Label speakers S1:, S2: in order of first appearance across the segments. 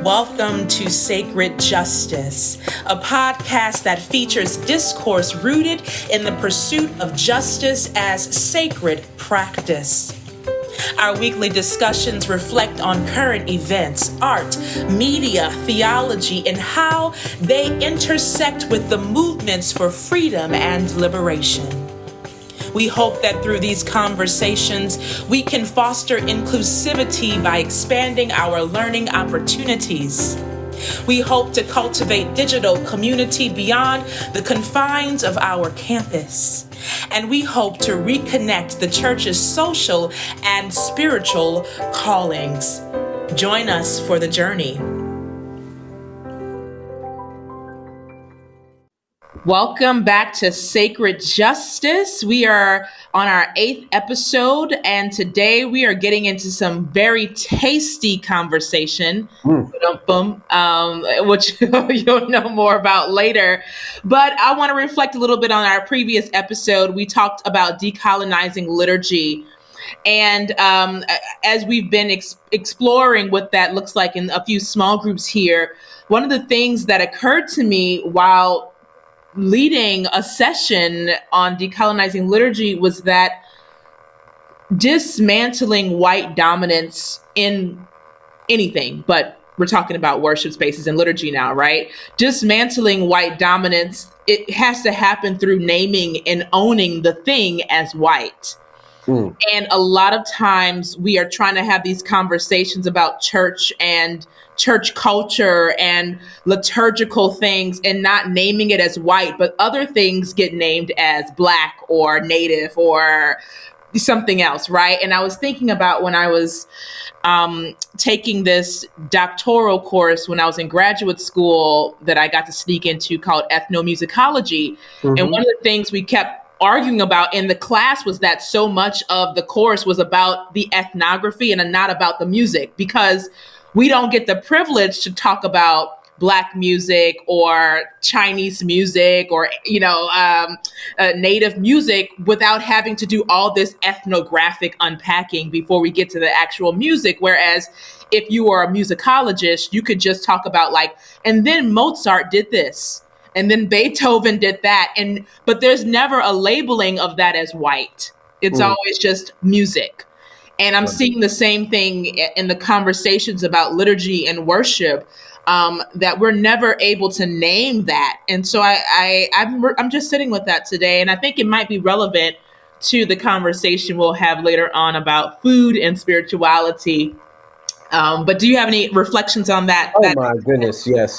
S1: welcome to Sacred Justice, a podcast that features discourse rooted in the pursuit of justice as sacred practice. Our weekly discussions reflect on current events, art, media, theology, and how they intersect with the movements for freedom and liberation. We hope that through these conversations, we can foster inclusivity by expanding our learning opportunities. We hope to cultivate digital community beyond the confines of our campus. And we hope to reconnect the church's social and spiritual callings. Join us for the journey. Welcome back to Sacred Justice. We are on our 8th episode, and today we are getting into some very tasty conversation, which you'll know more about later. But I want to reflect a little bit on our previous episode. We talked about decolonizing liturgy. And as we've been exploring what that looks like in a few small groups here, one of the things that occurred to me while leading a session on decolonizing liturgy was that dismantling white dominance in anything, but we're talking about worship spaces and liturgy now, right? Dismantling white dominance, it has to happen through naming and owning the thing as white. And a lot of times we are trying to have these conversations about church and church culture and liturgical things and not naming it as white, but other things get named as Black or Native or something else, right? And I was thinking about when I was taking this doctoral course when I was in graduate school that I got to sneak into called ethnomusicology. And one of the things we kept arguing about in the class was that so much of the course was about the ethnography and not about the music, because we don't get the privilege to talk about Black music or Chinese music or, Native music without having to do all this ethnographic unpacking before we get to the actual music. Whereas if you were a musicologist, you could just talk about and then Mozart did this. And then Beethoven did that. But there's never a labeling of that as white. It's always just music. And I'm seeing the same thing in the conversations about liturgy and worship, that we're never able to name that. And so I'm just sitting with that today. And I think it might be relevant to the conversation we'll have later on about food and spirituality. But do you have any reflections on that?
S2: Oh, my goodness, yes.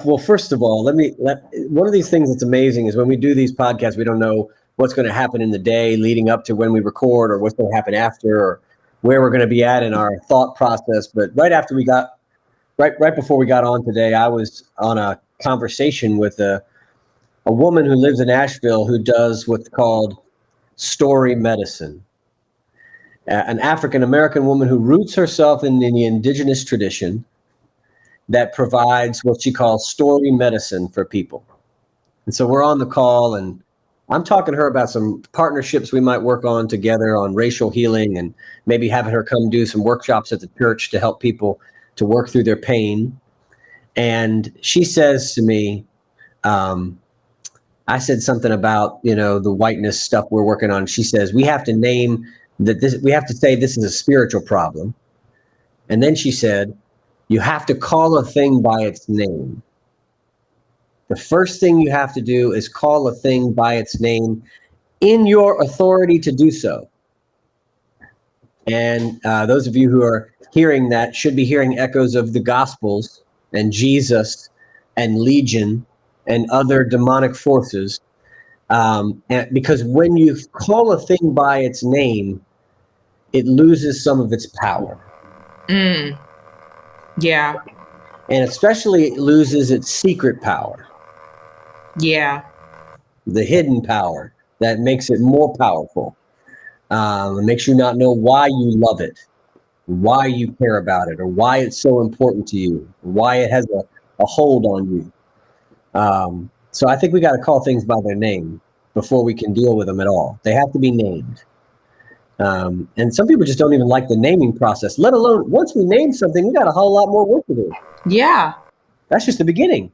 S2: Well, first of all, one of these things that's amazing is when we do these podcasts, we don't know what's going to happen in the day leading up to when we record or what's going to happen after or where we're going to be at in our thought process. But right before we got on today, I was on a conversation with a woman who lives in Asheville who does what's called story medicine. An African-American woman who roots herself in the indigenous tradition that provides what she calls story medicine for people. And so we're on the call and I'm talking to her about some partnerships we might work on together on racial healing and maybe having her come do some workshops at the church to help people to work through their pain. And she says to me, I said something about, the whiteness stuff we're working on. She says, we have to name that we have to say this is a spiritual problem. And then she said, you have to call a thing by its name. The first thing you have to do is call a thing by its name in your authority to do so. And those of you who are hearing that should be hearing echoes of the Gospels and Jesus and Legion and other demonic forces. Because when you call a thing by its name, it loses some of its power.
S1: Yeah.
S2: And especially it loses its secret power.
S1: Yeah.
S2: The hidden power that makes it more powerful. It makes you not know why you love it, why you care about it, or why it's so important to you, why it has a hold on you. So I think we got to call things by their name before we can deal with them at all. They have to be named. And some people just don't even like the naming process, let alone once we name something, we got a whole lot more work to do.
S1: Yeah.
S2: That's just the beginning.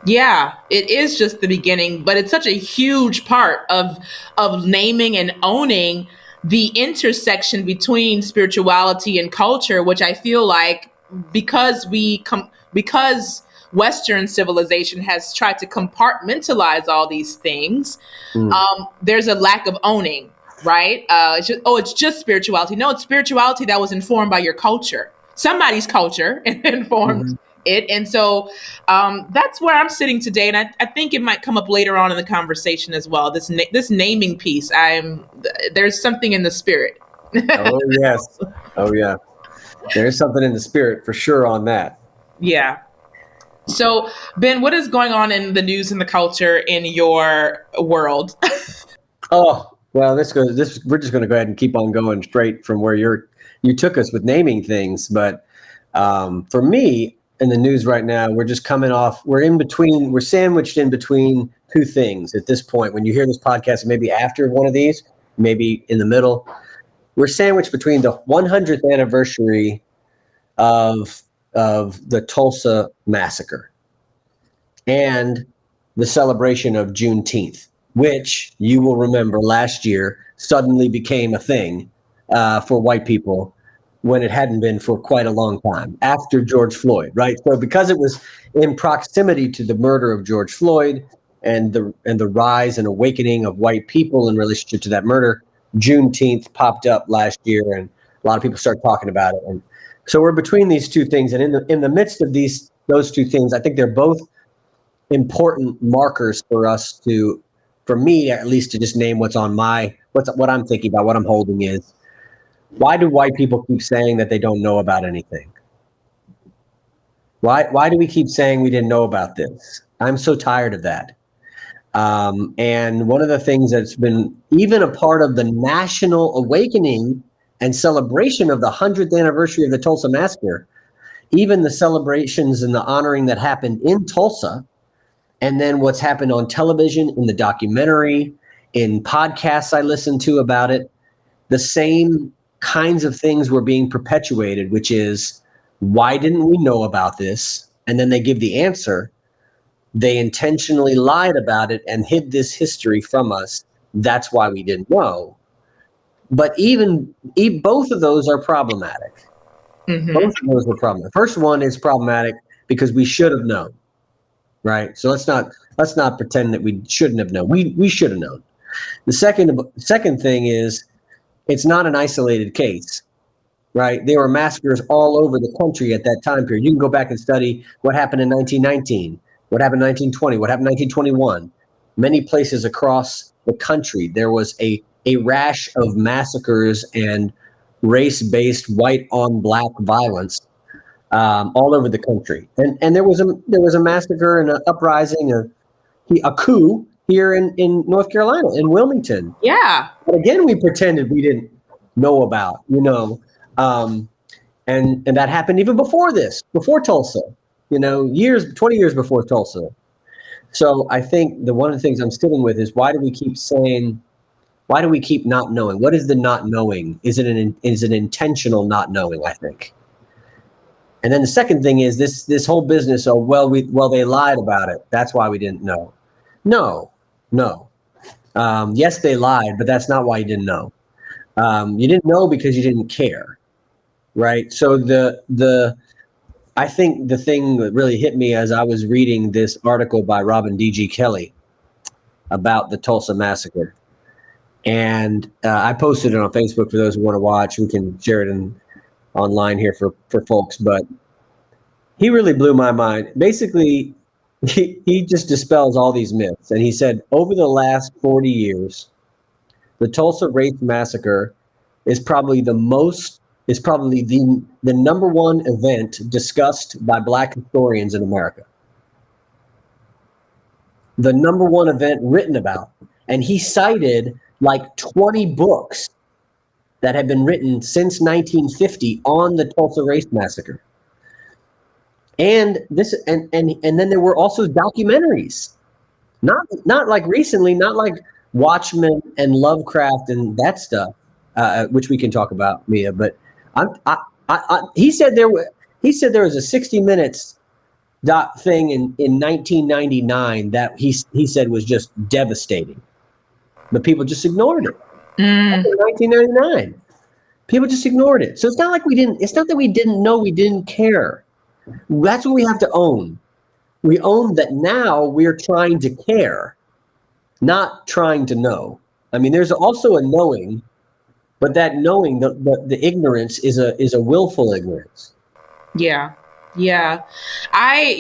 S1: Yeah, it is just the beginning, but it's such a huge part of naming and owning the intersection between spirituality and culture, which I feel like because Western civilization has tried to compartmentalize all these things, there's a lack of owning, right? It's just spirituality. No, it's spirituality that was informed by your culture, somebody's culture, informed
S2: Mm-hmm.
S1: it. And so that's where I'm sitting today, and I think it might come up later on in the conversation as well. This naming piece, there's something in the spirit.
S2: Oh, yes. Oh, yeah. There's something in the spirit for sure on that.
S1: Yeah. So, Ben, what is going on in the news and the culture in your world?
S2: Oh, well, we're just going to go ahead and keep on going straight from where you took us with naming things. But for me, in the news right now, we're just coming off, we're sandwiched in between two things at this point. When you hear this podcast, maybe after one of these, maybe in the middle, we're sandwiched between the 100th anniversary of the Tulsa massacre and the celebration of Juneteenth, which you will remember last year suddenly became a thing for white people when it hadn't been for quite a long time after George Floyd, right? So because it was in proximity to the murder of George Floyd and the rise and awakening of white people in relationship to that murder, Juneteenth popped up last year, and a lot of people started talking about it. And so we're between these two things, and in the midst of those two things, I think they're both important markers for me at least, to just name what I'm thinking about, what I'm holding is, why do white people keep saying that they don't know about anything? Why do we keep saying we didn't know about this? I'm so tired of that. And one of the things that's been even a part of the national awakening and celebration of the 100th anniversary of the Tulsa Massacre, even the celebrations and the honoring that happened in Tulsa, and then what's happened on television, in the documentary, in podcasts I listened to about it, the same kinds of things were being perpetuated, which is, why didn't we know about this? And then they give the answer. They intentionally lied about it and hid this history from us. That's why we didn't know. But both of those are problematic.
S1: Mm-hmm.
S2: Both of those are problematic. First one is problematic because we should have known, right? So let's not pretend that we shouldn't have known. We should have known. The second thing is, it's not an isolated case, right? There were massacres all over the country at that time period. You can go back and study what happened in 1919, what happened in 1920, what happened in 1921. Many places across the country, there was a rash of massacres and race-based white on black violence all over the country. And there was a massacre and an uprising, a coup here in North Carolina, in Wilmington.
S1: Yeah.
S2: But again, we pretended we didn't know about, and that happened even before before Tulsa, 20 years before Tulsa. So I think one of the things I'm sitting with is, why do we keep not knowing? What is the not knowing? Is it an intentional not knowing? I think. And then the second thing is this whole business of, they lied about it, that's why we didn't know. No. Yes, they lied, but that's not why you didn't know. You didn't know because you didn't care, right? So I think the thing that really hit me as I was reading this article by Robin D.G. Kelly about the Tulsa Massacre, and I posted it on Facebook for those who want to watch. We can share it online here for folks, but he really blew my mind. Basically, he just dispels all these myths, and he said, over the last 40 years, the Tulsa Race Massacre is probably the number one event discussed by Black historians in America. The number one event written about. And he cited like 20 books that have been written since 1950 on the Tulsa Race Massacre. And then there were also documentaries. Not like recently, not like Watchmen and Lovecraft and that stuff, which we can talk about, Mia. But he said there was a 60 Minutes thing in 1999 that he said was just devastating, but people just ignored it.
S1: Mm.
S2: 1999, people just ignored it. So it's not like we didn't. It's not that we didn't know, we didn't care. That's what we have to own. We own that now we're trying to care, not trying to know. I mean, there's also a knowing, but that knowing, the ignorance is a willful ignorance.
S1: Yeah. Yeah. I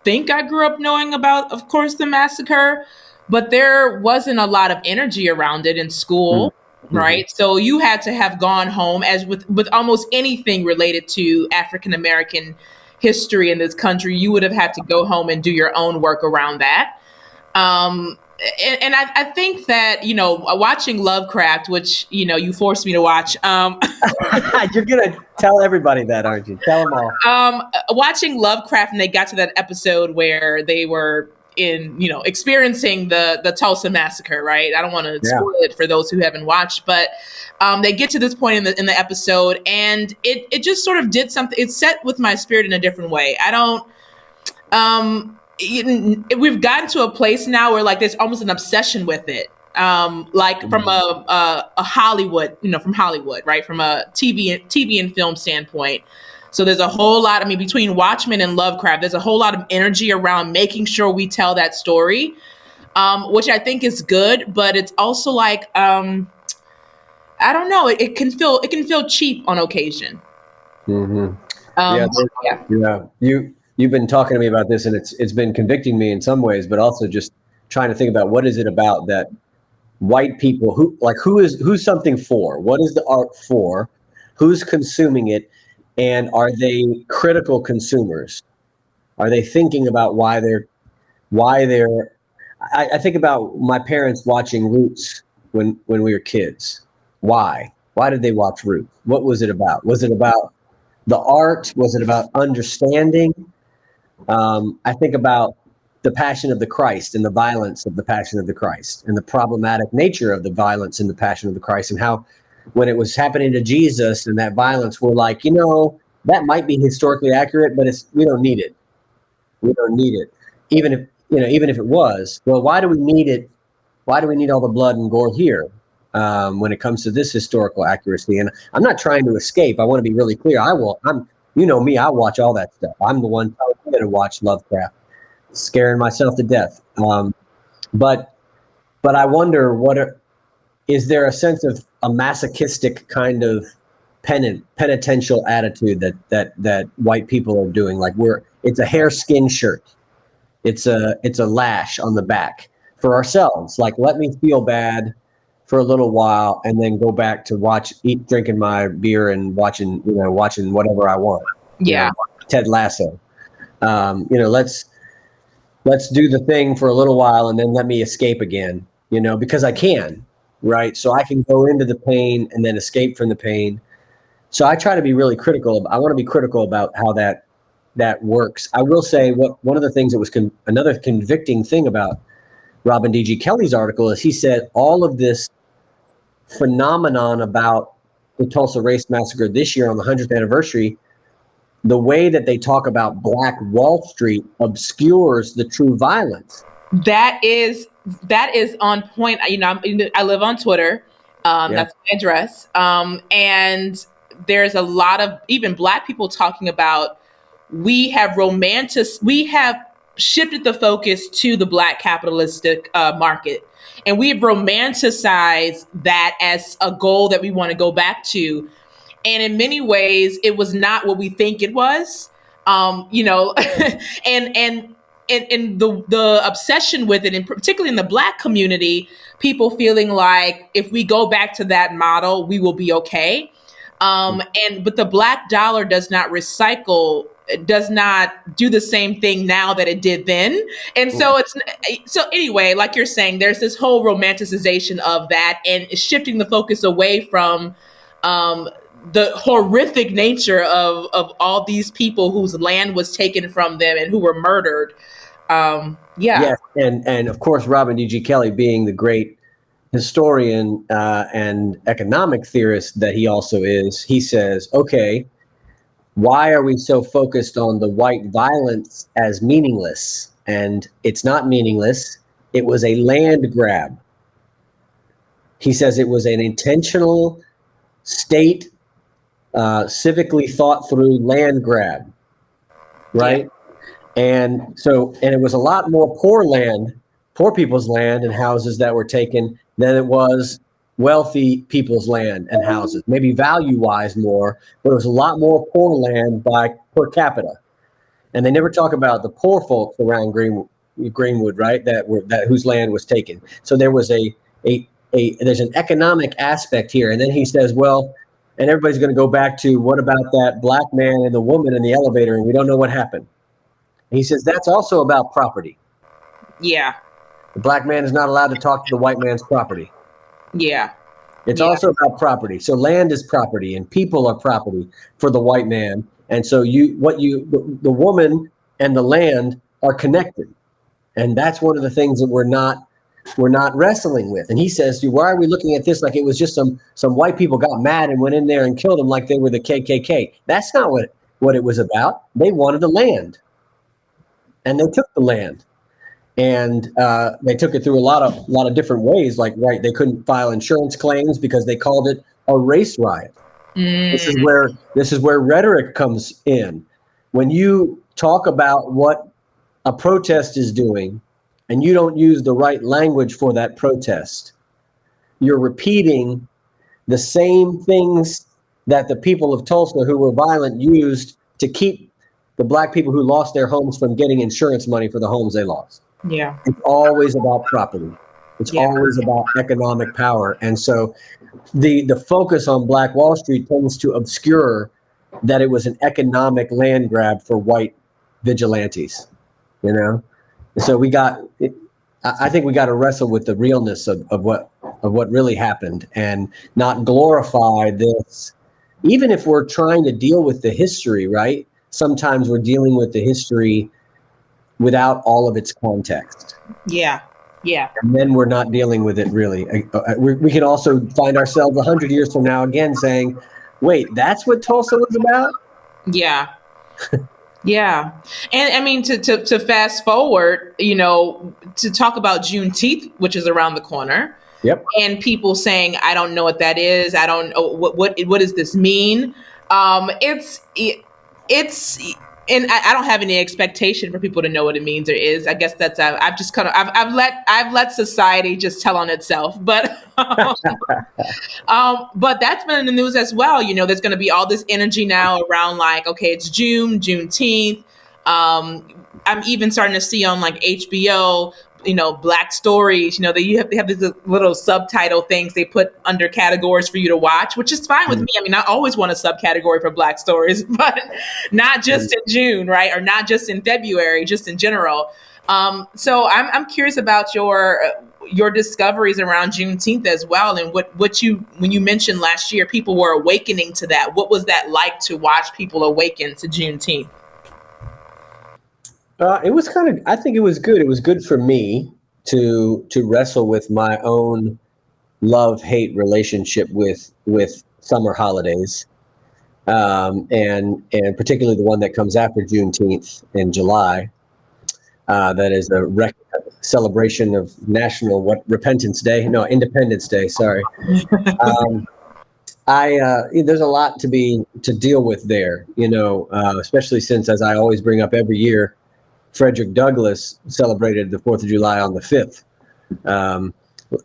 S1: think I grew up knowing about, of course, the massacre, but there wasn't a lot of energy around it in school.
S2: Mm-hmm.
S1: Right. So you had to have gone home, as with almost anything related to African American history in this country, you would have had to go home and do your own work around that. Um, and I think that, watching Lovecraft, which, you forced me to watch,
S2: You're going to tell everybody that, aren't you? Tell them all.
S1: Watching Lovecraft, and they got to that episode where they were experiencing the Tulsa massacre, right? I don't want to spoil it for those who haven't watched, but they get to this point in the episode, and it just sort of did something. It set with my spirit in a different way. I don't. We've gotten to a place now where like there's almost an obsession with it. From a Hollywood, from Hollywood, right? From a TV and film standpoint. So there's a whole lot, between Watchmen and Lovecraft, there's a whole lot of energy around making sure we tell that story, which I think is good, but it's also like, I don't know, it can feel cheap on occasion.
S2: Mm-hmm. You've been talking to me about this, and it's been convicting me in some ways, but also just trying to think about what is it about that white people who's something for? What is the art for? Who's consuming it? And are they critical consumers? Are they thinking about why they're I think about my parents watching Roots when we were kids. Why did they watch Roots? What was it about? Was it about the art? Was it about understanding? I think about the Passion of the Christ and the violence of the Passion of the Christ and the problematic nature of the violence in the Passion of the Christ, and how when it was happening to Jesus and that violence, we're like, that might be historically accurate, but we don't need it. We don't need it. Even if it was, well, why do we need it? Why do we need all the blood and gore here when it comes to this historical accuracy? And I'm not trying to escape. I want to be really clear. I'm me, I watch all that stuff. I'm the one telling you to watch Lovecraft, scaring myself to death. But I wonder, is there a sense of a masochistic kind of penitential attitude that white people are doing? Like it's a hareskin shirt. It's a lash on the back for ourselves. Like, let me feel bad for a little while and then go back to drinking my beer and watching whatever I want.
S1: Yeah.
S2: Ted Lasso. Let's do the thing for a little while and then let me escape again, because I can, right? So I can go into the pain and then escape from the pain. So I try to be really critical. I want to be critical about how that works. I will say one of the things that was another convicting thing about Robin D.G. Kelly's article is he said all of this phenomenon about the Tulsa Race Massacre this year on the 100th anniversary, the way that they talk about Black Wall Street obscures the true violence.
S1: That is on point. I live on Twitter. That's my address. And there's a lot of even Black people talking about we have shifted the focus to the Black capitalistic market. And we have romanticized that as a goal that we want to go back to. And in many ways, it was not what we think it was. And the obsession with it, and particularly in the Black community, people feeling like if we go back to that model, we will be okay. But the Black dollar does not recycle. It does not do the same thing now that it did then. And so anyway, like you're saying, there's this whole romanticization of that and shifting the focus away from the horrific nature of all these people whose land was taken from them and who were murdered.
S2: Yes, and of course, Robin D.G. Kelly being the great historian and economic theorist that he also is, he says, okay, why are we so focused on the white violence as meaningless? And it's not meaningless. It was a land grab. He says it was an intentional state, civically thought through land grab, right? Yeah. And it was a lot more poor people's land and houses that were taken than it was wealthy people's land and houses. Maybe value-wise more, but it was a lot more poor land by per capita. And they never talk about the poor folks around Greenwood, right? That whose land was taken. So there was there's an economic aspect here. And then he says, well, and everybody's going to go back to what about that black man and the woman in the elevator, and we don't know what happened. And he says that's also about property.
S1: Yeah.
S2: The black man is not allowed to talk to the white man's property.
S1: Yeah.
S2: It's also about property. So land is property and people are property for the white man. And so the woman and the land are connected. And that's one of the things that we're not wrestling with. And he says, why are we looking at this like it was just some white people got mad and went in there and killed them like they were the KKK? That's not what it was about. They wanted the land. And they took the land. And they took it through a lot of different ways. Like, right, they couldn't file insurance claims because they called it a race riot. This is where rhetoric comes in. When you talk about what a protest is doing, and you don't use the right language for that protest, you're repeating the same things that the people of Tulsa who were violent used to keep the black people who lost their homes from getting insurance money for the homes they lost.
S1: Yeah.
S2: It's always about property. It's always about economic power. And so the focus on Black Wall Street tends to obscure that it was an economic land grab for white vigilantes, you know? So I think we got to wrestle with the realness of what really happened and not glorify this. Even if we're trying to deal with the history, right? Sometimes we're dealing with the history without all of its context.
S1: Yeah. Yeah.
S2: And then we're not dealing with it really. We can also find ourselves 100 years from now again saying, wait, that's what Tulsa was about?
S1: Yeah. Yeah. And I mean, to fast forward, to talk about Juneteenth, which is around the corner.
S2: Yep.
S1: And people saying, I don't know what that is. I don't know what does this mean? It's and I don't have any expectation for people to know what it means or is. I guess that's I've just kind of I've let society just tell on itself. But but that's been in the news as well. There's going to be all this energy now around like, okay, it's Juneteenth. I'm even starting to see on like HBO, Black stories, they have these little subtitle things they put under categories for you to watch, which is fine with me. I mean, I always want a subcategory for Black stories, but not just in June, right? Or not just in February, just in general. So I'm curious about your discoveries around Juneteenth as well. And when you mentioned last year, people were awakening to that. What was that like to watch people awaken to Juneteenth?
S2: It was I think it was good. It was good for me to wrestle with my own love-hate relationship with summer holidays, and particularly the one that comes after Juneteenth in July. That is a celebration of Independence Day. Sorry. There's a lot to deal with there, especially since, as I always bring up every year, Frederick Douglass celebrated the 4th of July on the 5th,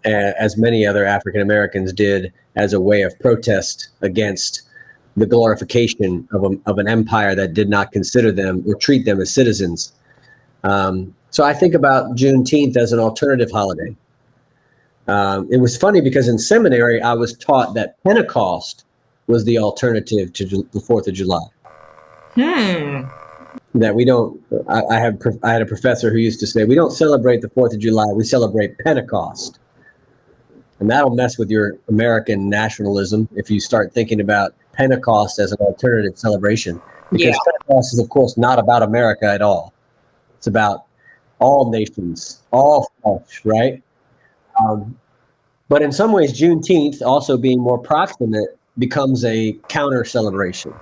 S2: as many other African Americans did, as a way of protest against the glorification of an empire that did not consider them or treat them as citizens. So I think about Juneteenth as an alternative holiday. It was funny because in seminary, I was taught that Pentecost was the alternative to the 4th of July. That we don't, I had a professor who used to say, we don't celebrate the 4th of July, we celebrate Pentecost. And that'll mess with your American nationalism if you start thinking about Pentecost as an alternative celebration. Because Pentecost is, of course, not about America at all. It's about all nations, all flesh, right? But in some ways, Juneteenth, also being more proximate, becomes a counter celebration,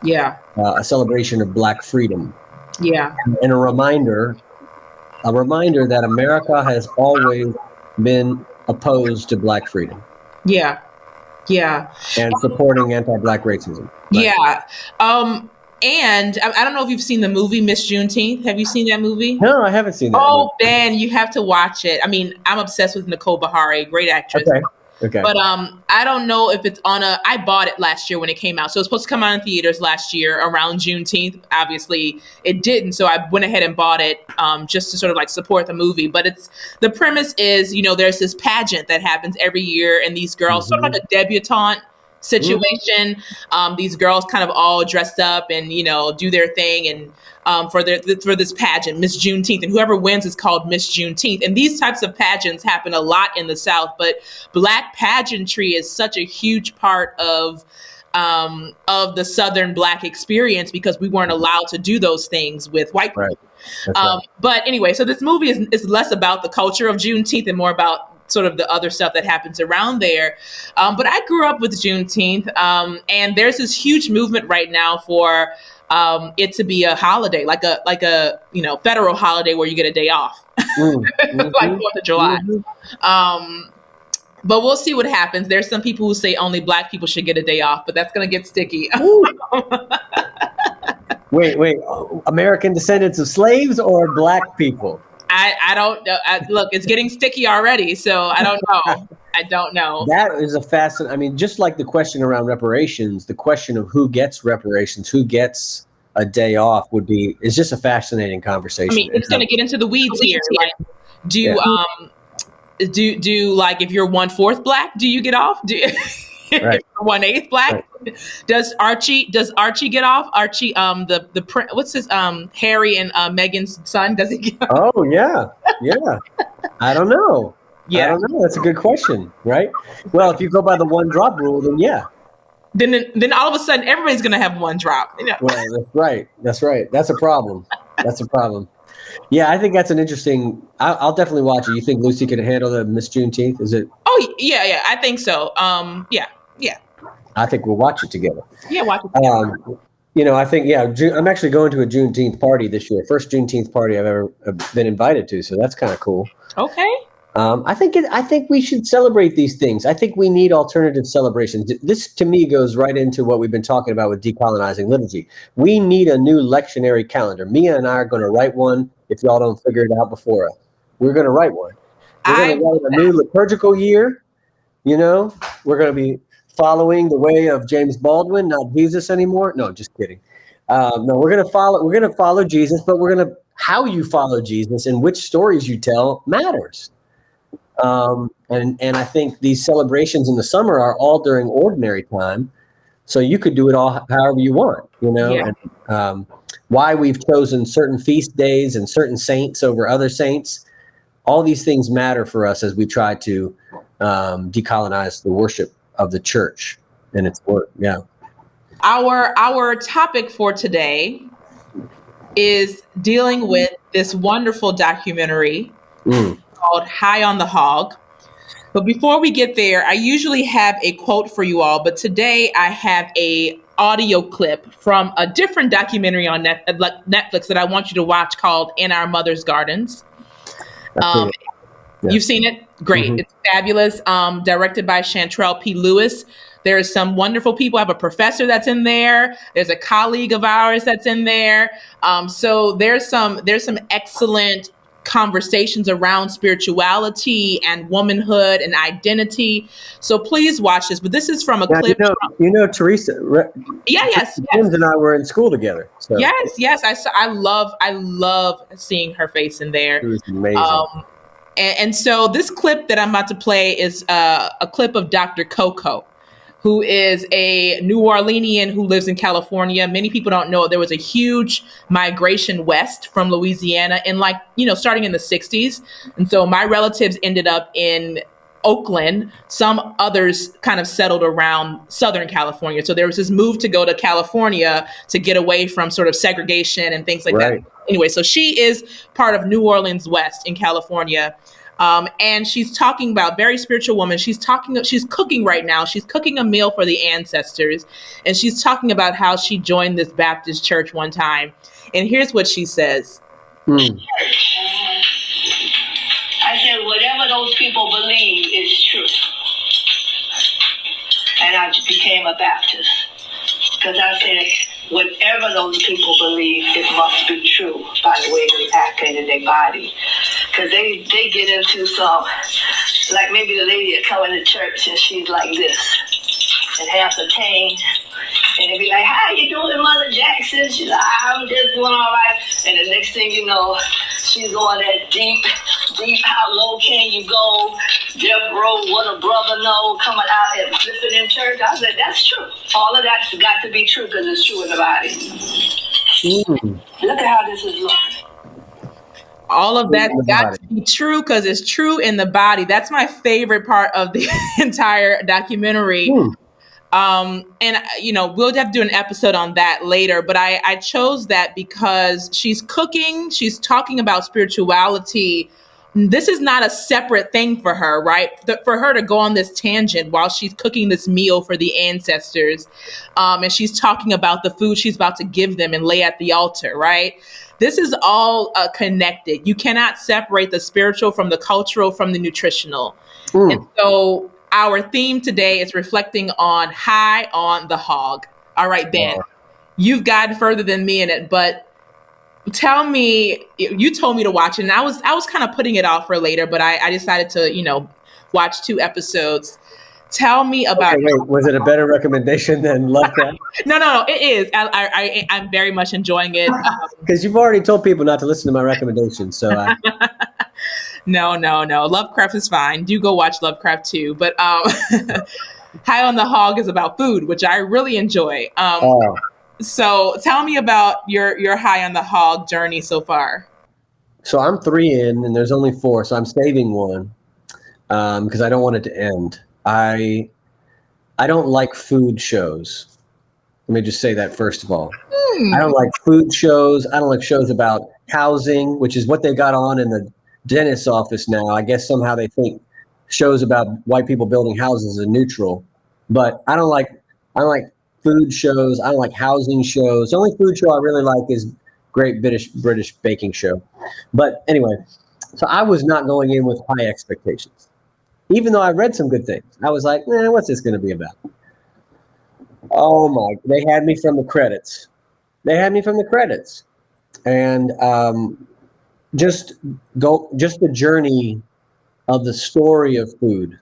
S1: Yeah.
S2: a celebration of Black freedom,
S1: Yeah.
S2: and a reminder that America has always been opposed to Black freedom
S1: Yeah. Yeah.
S2: and supporting anti-Black racism. Right?
S1: Yeah. And I don't know if you've seen the movie Miss Juneteenth. Have you seen that movie?
S2: No, I haven't seen that movie.
S1: Oh, Ben, you have to watch it. I mean, I'm obsessed with Nicole Bahari, great actress.
S2: Okay.
S1: But I don't know if it's on I bought it last year when it came out. So it was supposed to come out in theaters last year around Juneteenth. Obviously, it didn't. So I went ahead and bought it just to sort of like support the movie. But the premise is, there's this pageant that happens every year, and these girls, sort of like a debutante situation. These girls kind of all dressed up and, do their thing and for this pageant, Miss Juneteenth, and whoever wins is called Miss Juneteenth. And these types of pageants happen a lot in the South, but Black pageantry is such a huge part of the Southern Black experience because we weren't allowed to do those things with white people.
S2: Right.
S1: But anyway, so this movie is less about the culture of Juneteenth and more about sort of the other stuff that happens around there. But I grew up with Juneteenth, and there's this huge movement right now for it to be a holiday, like a federal holiday where you get a day off, like 4th of July. But we'll see what happens. There's some people who say only Black people should get a day off, but that's going to get sticky.
S2: Wait, American descendants of slaves or Black people?
S1: I don't know. Look, it's getting sticky already, so I don't know. I don't know.
S2: That is a fascinating. I mean, just like the question around reparations, the question of who gets reparations, who gets a day off is just a fascinating conversation.
S1: I mean, it's going to get into the weeds here. Like, do like if you're 1/4 Black, do you get off? If you're 1/8 Black, does Archie get off? Archie, the what's his Harry and Meghan's son? Does he get off?
S2: Oh yeah. I don't know.
S1: Yeah.
S2: I don't know. That's a good question, right? Well, if you go by the 1 drop rule, then yeah.
S1: Then all of a sudden everybody's gonna have 1 drop.
S2: Well, that's right. That's a problem. Yeah, I think that's an interesting. I'll definitely watch it. You think Lucy can handle the Miss Juneteenth? Is it?
S1: Oh yeah, I think so. Yeah.
S2: I think we'll watch it together.
S1: Yeah, watch it together.
S2: I think I'm actually going to a Juneteenth party this year. First Juneteenth party I've ever been invited to, so that's kind of cool.
S1: Okay.
S2: I think we should celebrate these things. I think we need alternative celebrations. This, to me, goes right into what we've been talking about with decolonizing liturgy. We need a new lectionary calendar. Mia and I are going to write one. If y'all don't figure it out before us, we're going to write one. We're going to write a new liturgical year. We're going to be following the way of James Baldwin, not Jesus anymore. No, just kidding. No, we're going to follow Jesus, but how you follow Jesus and which stories you tell matters. And I think these celebrations in the summer are all during ordinary time. So you could do it all however you want,
S1: Yeah.
S2: and why we've chosen certain feast days and certain saints over other saints. All these things matter for us as we try to decolonize the worship of the church and its work. Yeah.
S1: Our topic for today is dealing with this wonderful documentary called High on the Hog. But before we get there, I usually have a quote for you all, but today I have a audio clip from a different documentary on Netflix that I want you to watch called In Our Mother's Gardens. You've seen it? Great. Mm-hmm. It's fabulous. Directed by Chantrell P. Lewis. There's some wonderful people. I have a professor that's in there. There's a colleague of ours that's in there. So there's some excellent conversations around spirituality and womanhood and identity. So please watch this. But this is from a clip.
S2: Teresa.
S1: Yes.
S2: James and I were in school together. So.
S1: Yes. I love seeing her face in there.
S2: It was amazing.
S1: And so this clip that I'm about to play is a clip of Dr. Coco, who is a New Orleanian who lives in California. Many people don't know there was a huge migration west from Louisiana in starting in the 60s. And so my relatives ended up in Oakland. Some others kind of settled around Southern California. So there was this move to go to California to get away from sort of segregation and things like that. Anyway, so she is part of New Orleans West in California. And she's talking about, very spiritual woman. She's cooking right now. She's cooking a meal for the ancestors. And she's talking about how she joined this Baptist church one time. And here's what she says.
S3: I said, whatever those people believe is true. And I became a Baptist. Because I said, whatever those people believe, it must be true by the way they act in their body. Because they get into some, like maybe the lady that come into church and she's like this, and has a cane, and they be like, how you doing, Mother Jackson? She's like, I'm just doing all right. And the next thing you know, she's going that deep, how low can you go? Death row, what a brother know, coming out and flipping in church. I said, that's true. All of that's got to be true because it's true in the body. Look at how this is looking.
S1: All of that's got to be true because it's true in the body. That's my favorite part of the entire documentary. And, we'll have to do an episode on that later. But I chose that because she's cooking. She's talking about spirituality. This is not a separate thing for her, right? For her to go on this tangent while she's cooking this meal for the ancestors. And she's talking about the food she's about to give them and lay at the altar, right? This is all connected. You cannot separate the spiritual from the cultural from the nutritional. And so our theme today is reflecting on High on the Hog. All right, Ben, you've gotten further than me in it, but tell me, you told me to watch it, and I was kind of putting it off for later, but I decided to, watch 2 episodes. Tell me about.
S2: Okay, wait, was it a better recommendation than Lovecraft?
S1: No, it is. I'm very much enjoying it.
S2: Because you've already told people not to listen to my recommendations, so.
S1: No. Lovecraft is fine. Do go watch Lovecraft too. But High on the Hog is about food, which I really enjoy. So tell me about your High on the Hog journey so far.
S2: So I'm 3 in, and there's only 4, so I'm saving one because I don't want it to end. I don't like food shows. Let me just say that first of all. I don't like food shows. I don't like shows about housing, which is what they got on in the dentist's office now. I guess somehow they think shows about white people building houses are neutral. But I don't like food shows. I don't like housing shows. The only food show I really like is Great British Baking Show. But anyway, so I was not going in with high expectations. Even though I read some good things, I was like, what's this going to be about? Oh my, they had me from the credits. And just the journey of the story of food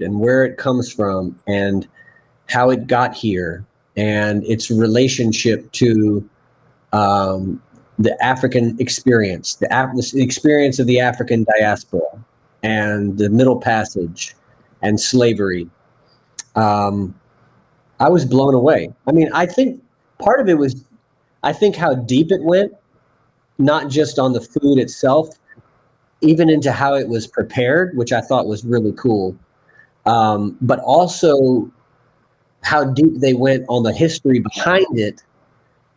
S2: and where it comes from and how it got here and its relationship to the African experience, the experience of the African diaspora and the Middle Passage and slavery. I was blown away. I mean, I think part of it was, how deep it went, not just on the food itself, even into how it was prepared, which I thought was really cool. But also how deep they went on the history behind it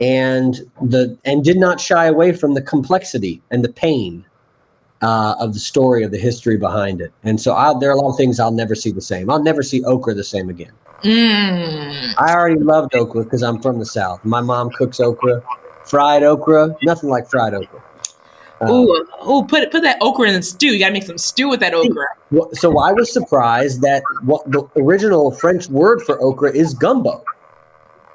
S2: and did not shy away from the complexity and the pain of the story of the history behind it. And so there are a lot of things I'll never see the same. I'll never see okra the same again. I already loved okra because I'm from the South. My mom cooks okra, fried okra, nothing like fried okra.
S1: Put that okra in the stew. You gotta make some stew with that okra.
S2: So I was surprised that what the original French word for okra is gumbo.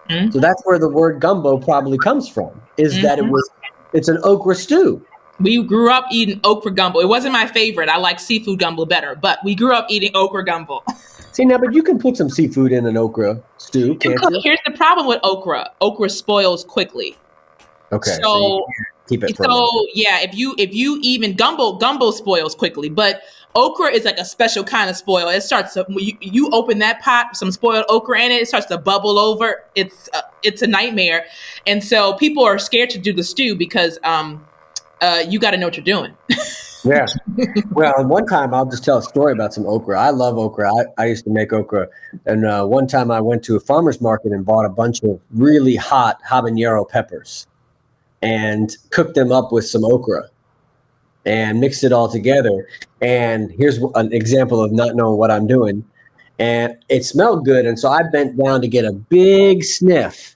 S2: So that's where the word gumbo probably comes from, is that it's an okra stew.
S1: We grew up eating okra gumbo. It wasn't my favorite. I like seafood gumbo better, but we grew up eating okra gumbo.
S2: See, now, but you can put some seafood in an okra stew, can't you?
S1: Here's the problem with okra. Okra spoils quickly.
S2: Okay.
S1: So
S2: keep it.
S1: If you even gumbo spoils quickly, but okra is like a special kind of spoil. It starts to, you open that pot, some spoiled okra in it, it starts to bubble over. It's a nightmare, and so people are scared to do the stew because you got to know what you're doing.
S2: Yeah. Well, one time I'll just tell a story about some okra. I love okra. I used to make okra. And one time I went to a farmer's market and bought a bunch of really hot habanero peppers and cooked them up with some okra. and mixed it all together. And here's an example of not knowing what I'm doing. And it smelled good. And so I bent down to get a big sniff.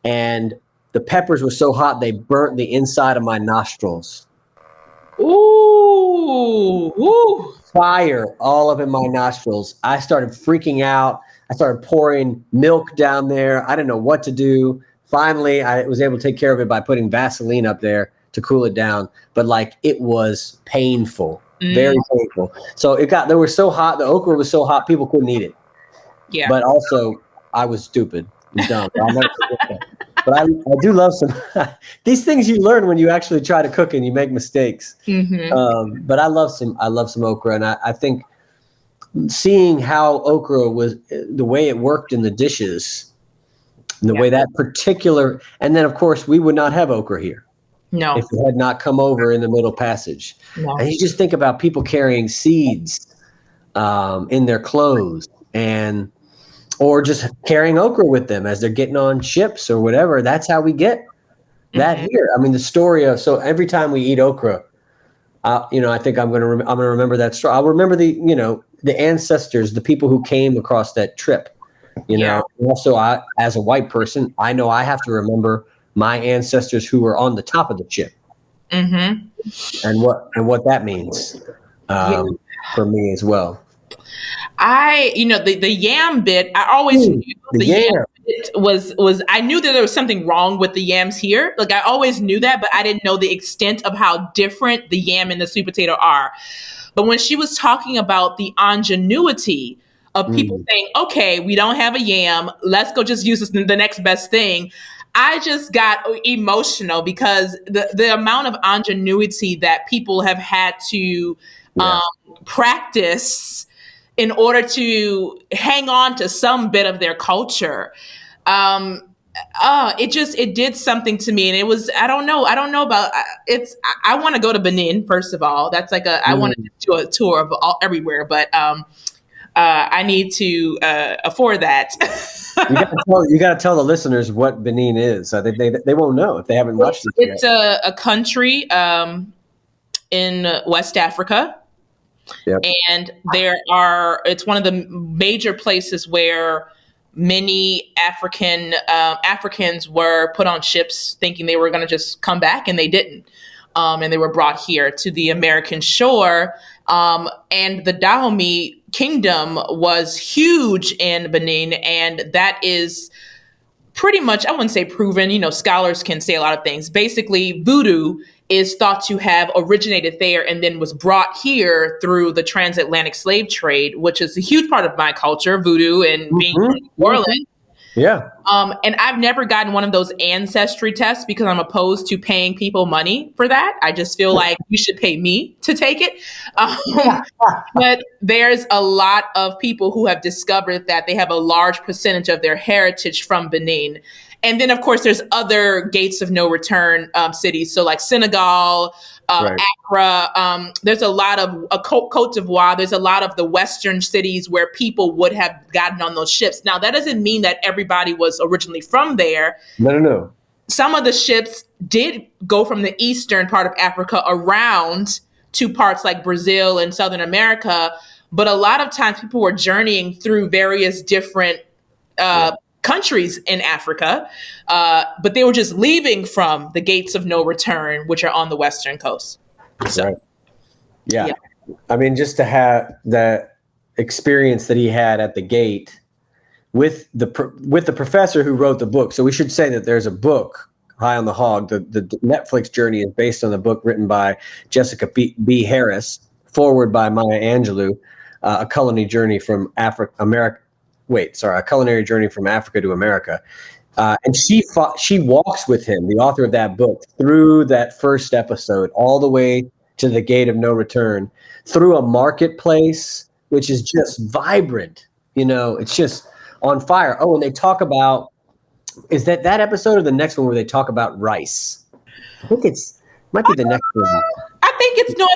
S2: And the peppers were so hot, they burnt the inside of my nostrils.
S1: Ooh, ooh.
S2: Fire all up in my nostrils. I started freaking out. I started pouring milk down there. I didn't know what to do. Finally, I was able to take care of it by putting Vaseline up there to cool it down. But like, it was painful, very painful. So they were so hot. The okra was so hot, people couldn't eat it.
S1: Yeah.
S2: But also, I was stupid and dumb. I'll never forget that. But I do love some these things you learn when you actually try to cook and you make mistakes.
S1: Mm-hmm.
S2: But I love some okra, and I think seeing how okra was, the way it worked in the dishes, the way that particular, and then of course we would not have okra here.
S1: No.
S2: If it had not come over in the Middle Passage.
S1: No.
S2: And you just think about people carrying seeds in their clothes, or just carrying okra with them as they're getting on ships or whatever. That's how we get that here. I mean, the story of, so every time we eat okra, I think I'm going to remember that story. I'll remember the ancestors, the people who came across that trip, Also, as a white person, I know I have to remember my ancestors who were on the top of the ship, and what that means for me as well.
S1: The yam bit, I always knew the yam bit was, I knew that there was something wrong with the yams here. Like, I always knew that, but I didn't know the extent of how different the yam and the sweet potato are. But when she was talking about the ingenuity of people saying, okay, we don't have a yam, let's go just use the next best thing, I just got emotional, because the amount of ingenuity that people have had to practice in order to hang on to some bit of their culture. It did something to me. And it was, I don't know about, I want to go to Benin, first of all. That's like I want to do a tour of everywhere, but I need to afford that.
S2: You got to tell the listeners what Benin is. They won't know if they haven't watched it yet.
S1: It's a country in West Africa.
S2: Yep.
S1: And it's one of the major places where many Africans were put on ships thinking they were going to just come back, and they didn't. And they were brought here to the American shore. And the Dahomey kingdom was huge in Benin. And that is pretty much, I wouldn't say proven, scholars can say a lot of things. Basically, voodoo is thought to have originated there and then was brought here through the transatlantic slave trade, which is a huge part of my culture, voodoo, and being from New Orleans.
S2: Yeah.
S1: And I've never gotten one of those ancestry tests because I'm opposed to paying people money for that. I just feel like you should pay me to take it. But there's a lot of people who have discovered that they have a large percentage of their heritage from Benin. And then, of course, there's other gates of no return cities. So like Senegal, Accra, there's a lot of Cote d'Ivoire. There's a lot of the Western cities where people would have gotten on those ships. Now, that doesn't mean that everybody was originally from there.
S2: No.
S1: Some of the ships did go from the eastern part of Africa around to parts like Brazil and Southern America. But a lot of times people were journeying through various different countries in Africa, but they were just leaving from the gates of no return, which are on the western coast. So,
S2: right. Yeah. I mean, just to have that experience that he had at the gate with the professor who wrote the book. So we should say that there's a book, High on the Hog. The Netflix journey is based on the book written by Jessica B. Harris, forward by Maya Angelou, a culinary journey from a culinary journey from Africa to America. And she walks with him, the author of that book, through that first episode, all the way to the gate of no return, through a marketplace, which is just vibrant. It's just on fire. Oh, and they talk about, is that episode or the next one where they talk about rice? I think might be the next one.
S1: I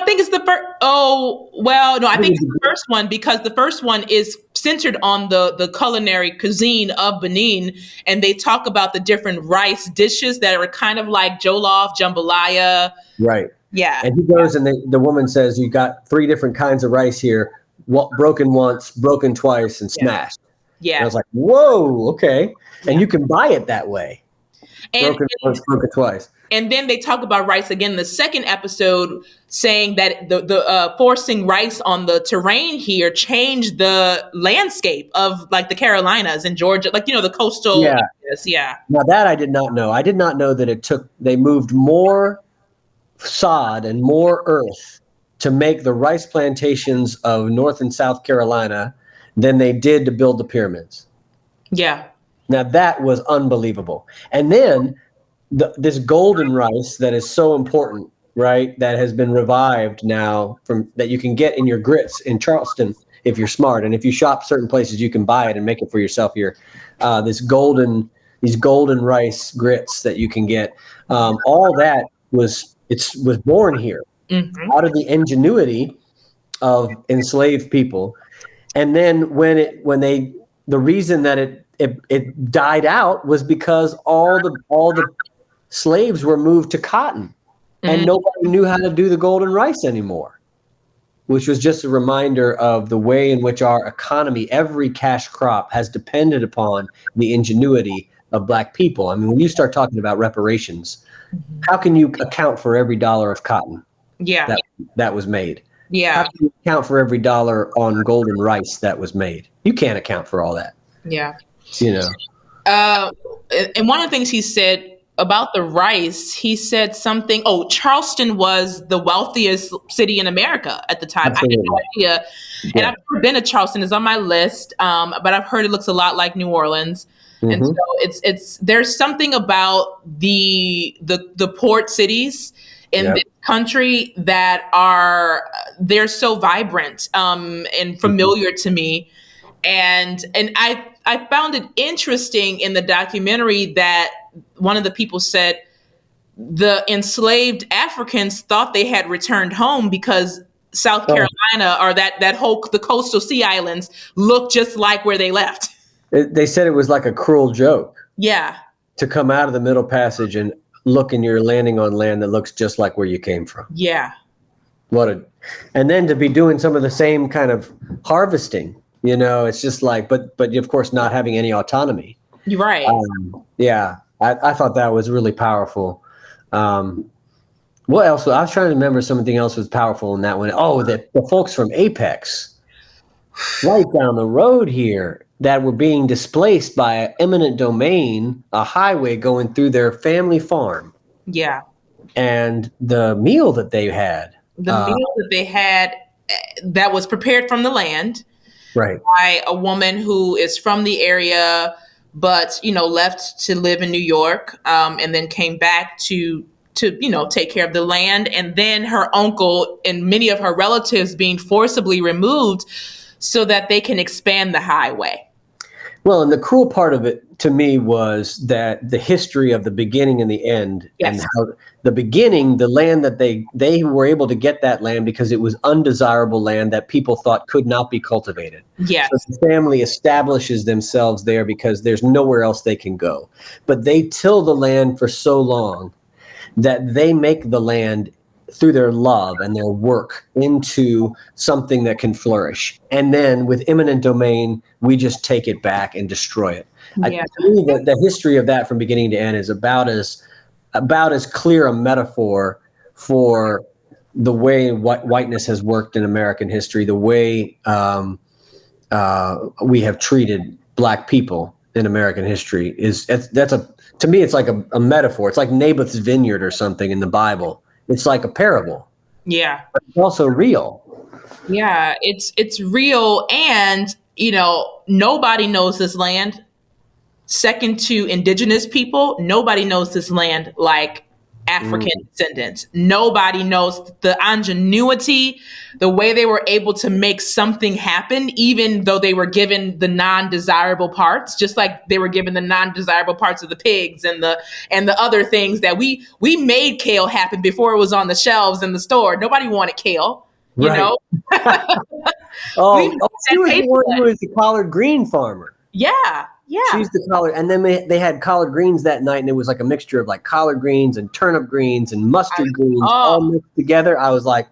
S1: think it's the first. Oh, well, no, I think it's the first one, because the first one is centered on the culinary cuisine of Benin. And they talk about the different rice dishes that are kind of like jollof, jambalaya.
S2: Right.
S1: Yeah.
S2: And he goes and the woman says, you got 3 different kinds of rice here. Broken once, broken twice, and
S1: Yeah.
S2: smashed. And I
S1: Yeah.
S2: was like, whoa, okay. And
S1: Yeah.
S2: you can buy it that way.
S1: And,
S2: Broken once, broken twice.
S1: and then they talk about rice again in the second episode, saying that the forcing rice on the terrain here changed the landscape of like the Carolinas and Georgia, like, the coastal
S2: Yeah.
S1: areas. Yeah.
S2: Now that I did not know. I did not know that they moved more sod and more earth to make the rice plantations of North and South Carolina than they did to build the pyramids.
S1: Yeah.
S2: Now that was unbelievable. And then this golden rice that is so important, right? That has been revived now that you can get in your grits in Charleston if you're smart, and if you shop certain places, you can buy it and make it for yourself here. These golden rice grits that you can get. All that was born here out of the ingenuity of enslaved people. And then the reason that it died out was because all the slaves were moved to cotton, and nobody knew how to do the golden rice anymore, which was just a reminder of the way in which our economy, every cash crop, has depended upon the ingenuity of Black people. I mean, when you start talking about reparations, how can you account for every dollar of cotton that was made?
S1: Yeah.
S2: How can you account for every dollar on golden rice that was made? You can't account for all that.
S1: Yeah.
S2: And
S1: one of the things he said about the rice, he said something. Oh, Charleston was the wealthiest city in America at the time.
S2: Absolutely.
S1: I had no idea. Yeah. And I've never been to Charleston. It's on my list, but I've heard it looks a lot like New Orleans. And so there's something about the port cities in this country that they're so vibrant and familiar to me. And I found it interesting in the documentary that one of the people said the enslaved Africans thought they had returned home because South Carolina or the coastal sea islands looked just like where they left.
S2: They said it was like a cruel joke.
S1: Yeah.
S2: To come out of the Middle Passage and look, and you're landing on land that looks just like where you came from.
S1: Yeah.
S2: And then to be doing some of the same kind of harvesting. It's just like, but of course not having any autonomy.
S1: You're right.
S2: I thought that was really powerful. What else? I was trying to remember something else was powerful in that one. Oh, the folks from Apex, right down the road here, that were being displaced by an eminent domain, a highway going through their family farm.
S1: Yeah.
S2: And the meal that they had.
S1: That was prepared from the land.
S2: Right.
S1: By a woman who is from the area, but left to live in New York, and then came back to take care of the land, and then her uncle and many of her relatives being forcibly removed so that they can expand the highway.
S2: Well, and the cruel part of it to me was that the history of the beginning and the end, and how the beginning, the land that they were able to get that land because it was undesirable land that people thought could not be cultivated.
S1: Yes.
S2: So the family establishes themselves there because there's nowhere else they can go. But they till the land for so long that they make the land through their love and their work into something that can flourish. And then with eminent domain, we just take it back and destroy it.
S1: Yeah.
S2: To me, the history of that from beginning to end is about as clear a metaphor for the way whiteness has worked in American history, the way we have treated Black people in American history. To me, it's like a metaphor. It's like Naboth's vineyard or something in the Bible. It's like a parable.
S1: Yeah.
S2: But it's also real.
S1: Yeah, it's real, and nobody knows this land. Second to indigenous people, nobody knows this land like African descendants. Nobody knows the ingenuity, the way they were able to make something happen, even though they were given the non-desirable parts, just like they were given the non-desirable parts of the pigs and the other things that we made kale happen before it was on the shelves in the store. Nobody wanted kale, you know?
S2: She was the one who was the collard green farmer.
S1: Yeah. Yeah.
S2: She's the collard. And then they had collard greens that night, and it was like a mixture of like collard greens and turnip greens and mustard greens all
S1: Oh,
S2: mixed together. I was like,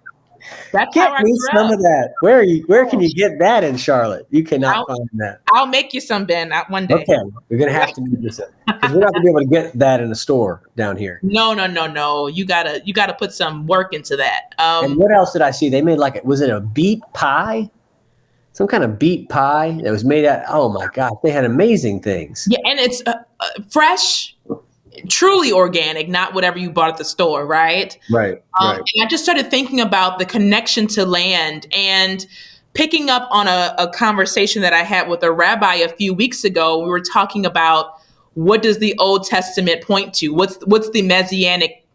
S1: that's
S2: get
S1: how I
S2: me
S1: grew
S2: some
S1: up.
S2: of that. Where can
S1: Oh,
S2: you get that in Charlotte? You cannot
S1: I'll,
S2: find that.
S1: I'll make you some, Ben, one day.
S2: Okay, we're gonna have to make this up because we're not gonna be able to get that in the store down here.
S1: No, no, no, no. You gotta put some work into that.
S2: And what else did I see? They made was it a beet pie? Some kind of beet pie that was made out. Oh my gosh, they had amazing things.
S1: Yeah, and it's fresh, truly organic, not whatever you bought at the store, right?
S2: Right, right.
S1: And I just started thinking about the connection to land and picking up on a conversation that I had with a rabbi a few weeks ago. We were talking about what does the Old Testament point to? What's the messianic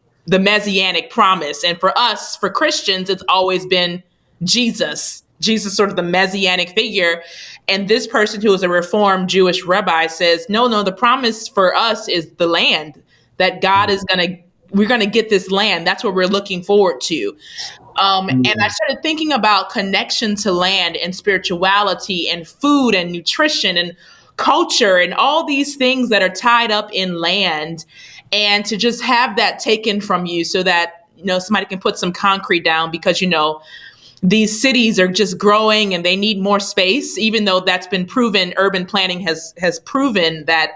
S1: promise? And for us, for Christians, it's always been Jesus. Jesus, sort of the messianic figure. And this person who is a Reformed Jewish rabbi says, no, the promise for us is the land, that God is we're going to get this land. That's what we're looking forward to. And I started thinking about connection to land and spirituality and food and nutrition and culture and all these things that are tied up in land, and to just have that taken from you so that, somebody can put some concrete down, because, these cities are just growing and they need more space, even though that's been proven. Urban planning has proven that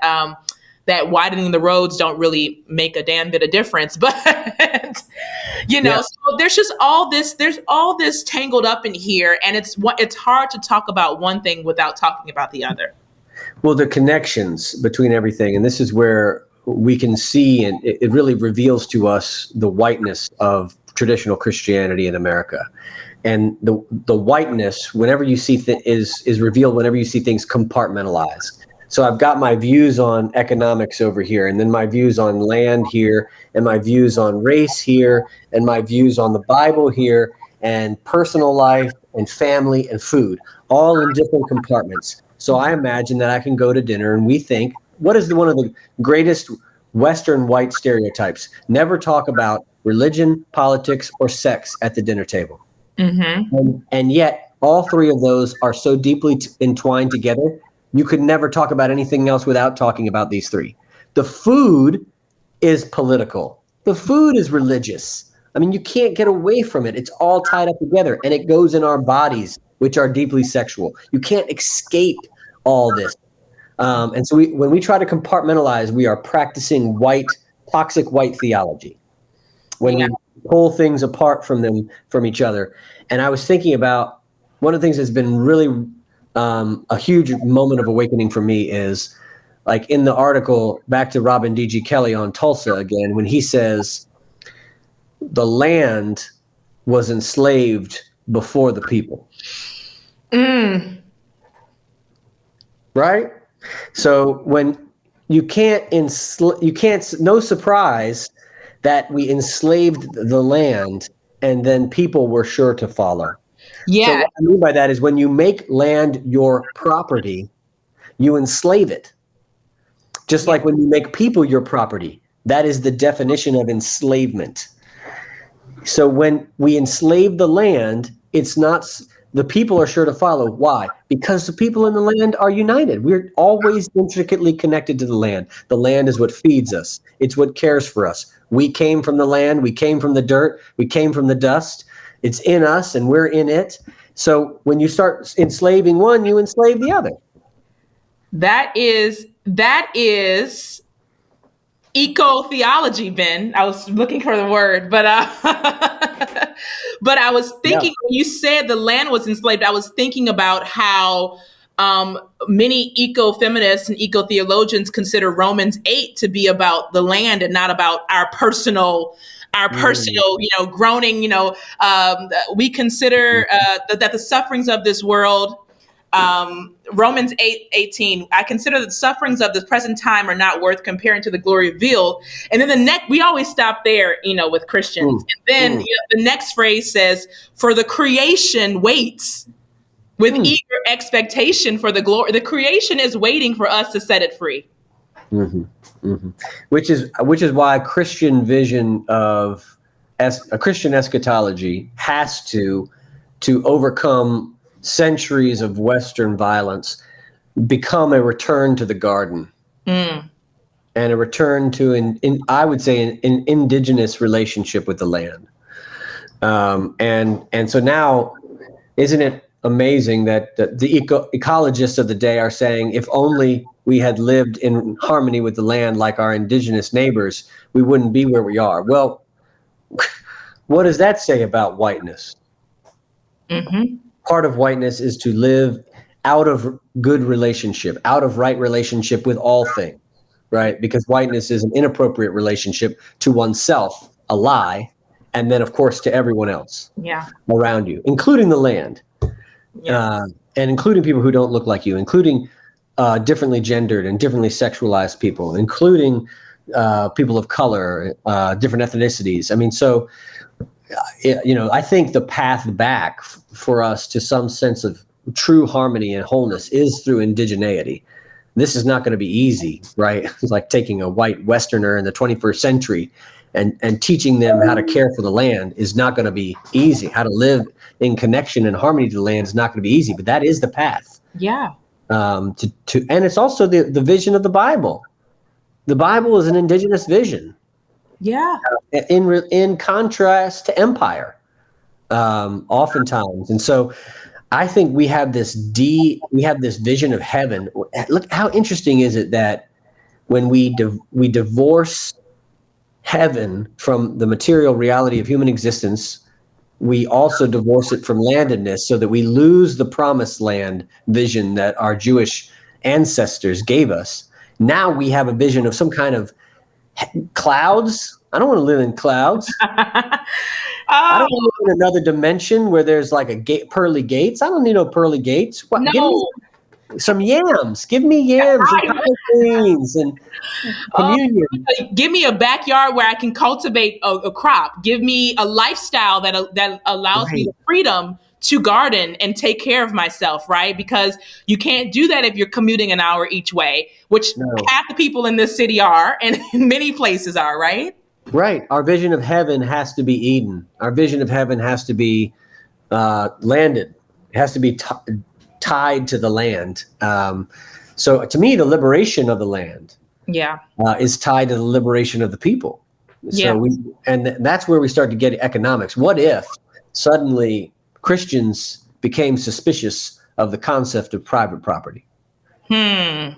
S1: that widening the roads don't really make a damn bit of difference. But so there's all this tangled up in here, and it's hard to talk about one thing without talking about the other.
S2: Well, the connections between everything, and this is where we can see, and it really reveals to us the whiteness of traditional Christianity in America. And the whiteness, whenever you see is revealed whenever you see things compartmentalized. So I've got my views on economics over here, and then my views on land here, and my views on race here, and my views on the Bible here, and personal life and family and food, all in different compartments. So I imagine that I can go to dinner and we think, what is one of the greatest Western white stereotypes? Never talk about religion, politics, or sex at the dinner table. Mm-hmm. And yet, all three of those are so deeply entwined together, you could never talk about anything else without talking about these three. The food is political. The food is religious. I mean, you can't get away from it. It's all tied up together, and it goes in our bodies, which are deeply sexual. You can't escape all this. And so when we try to compartmentalize, we are practicing toxic white theology. When we pull things apart from each other. And I was thinking about one of the things that's been really a huge moment of awakening for me is, like, in the article, back to Robin D.G. Kelly on Tulsa again, when he says the land was enslaved before the people. Right? So when no surprise that we enslaved the land, and then people were sure to follow.
S1: Yeah.
S2: So what I mean by that is, when you make land your property, you enslave it. Just like when you make people your property, that is the definition of enslavement. So when we enslave the land, it's not, the people are sure to follow. Why? Because the people in the land are united. We're always intricately connected to the land. The land is what feeds us. It's what cares for us. We came from the land. We came from the dirt. We came from the dust. It's in us, and we're in it. So when you start enslaving one, you enslave the other. That is
S1: eco-theology, Ben. I was looking for the word, but but I was thinking, when you said the land was enslaved, I was thinking about how many eco-feminists and eco-theologians consider Romans 8 to be about the land and not about our personal, groaning. We consider that the sufferings of this world, Romans 8:18, I consider that the sufferings of the present time are not worth comparing to the glory revealed. And then we always stop there, with Christians. And then the next phrase says, for the creation waits with eager expectation for the glory. The creation is waiting for us to set it free.
S2: Mm-hmm. Mm-hmm. Which is why a Christian vision of a Christian eschatology has to overcome centuries of Western violence, become a return to the garden and a return to, I would say, an indigenous relationship with the land. And so now, isn't it amazing that the ecologists of the day are saying, if only we had lived in harmony with the land like our indigenous neighbors, we wouldn't be where we are. Well, what does that say about whiteness? Part of whiteness is to live out of good relationship, out of right relationship with all things, right? Because whiteness is an inappropriate relationship to oneself, a lie, and then, of course, to everyone else around you, including the land, and including people who don't look like you, including differently gendered and differently sexualized people, including people of color, different ethnicities. I mean, so, I think the path back for us to some sense of true harmony and wholeness is through indigeneity. This is not going to be easy, right? It's like taking a white Westerner in the 21st century and teaching them how to care for the land is not going to be easy. How to live in connection and harmony to the land is not going to be easy, but that is the path.
S1: Yeah.
S2: And it's also the vision of the Bible. The Bible is an indigenous vision.
S1: Yeah.
S2: In contrast to empire, oftentimes. And so I think we have this vision of heaven. Look, how interesting is it that when we divorce heaven from the material reality of human existence, we also divorce it from landedness, so that we lose the promised land vision that our Jewish ancestors gave us. Now we have a vision of some kind of clouds. I don't want to live in clouds. I don't want to live in another dimension where there's like pearly gates. I don't need no pearly gates. What?
S1: No.
S2: Give me some yams. Give me yams and collard greens and communion.
S1: Give me a backyard where I can cultivate a crop. Give me a lifestyle that allows me the freedom to garden and take care of myself, right? Because you can't do that if you're commuting an hour each way, which half the people in this city are, and many places are, right?
S2: Right. Our vision of heaven has to be Eden. Our vision of heaven has to be landed. It has to be tied to the land. So to me, the liberation of the land is tied to the liberation of the people. So that's where we start to get economics. What if suddenly Christians became suspicious of the concept of private property? Or